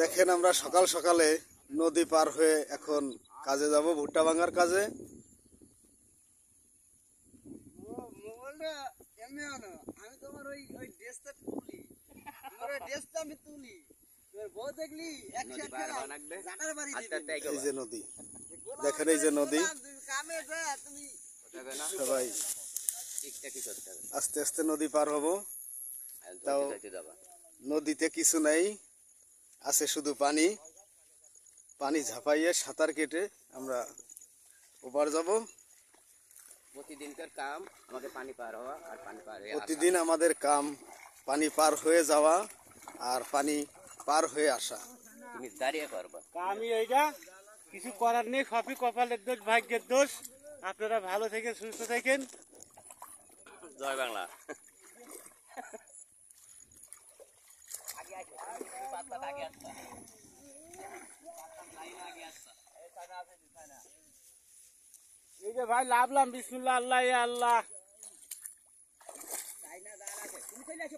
দেখেন আমরা সকাল সকালে নদী পার হয়ে এখন কাজে যাব, ভুট্টা ভাঙার কাজে। আমি তোমার ওই ড্রেসটা তুলি, তোমার ওই ড্রেসটা আমি তুলি, বউ দেখলি এই যে নদী, দেখেন এই যে নদী। সবাই আস্তে আস্তে নদী পার হব। তাও নদীতে কিছু নাই, আছে শুধু পানি। পানি ঝাঁপাইয়ে সাঁতার কেটে আমরা ওপার যাব। প্রতিদিনকার কাম আমাকে পানি পার হওয়া আর পানি পার হয়ে প্রতিদিন আমাদের কাম পানি পার হয়ে যাওয়া আর পানি পার হয়ে আসা। তুমি দাঁড়িয়ে করবা আমি এইটা কিছু করার নেই, সবই কপালের দোষ, ভাগ্যের দোষ। আপনারা ভালো থাকেন, সুস্থ থাকেন। জয় বাংলা। এই যে ভাই লাভলাম, বিসমিল্লাহ, আল্লাহ আল্লাহ। তুমি চলে আসো,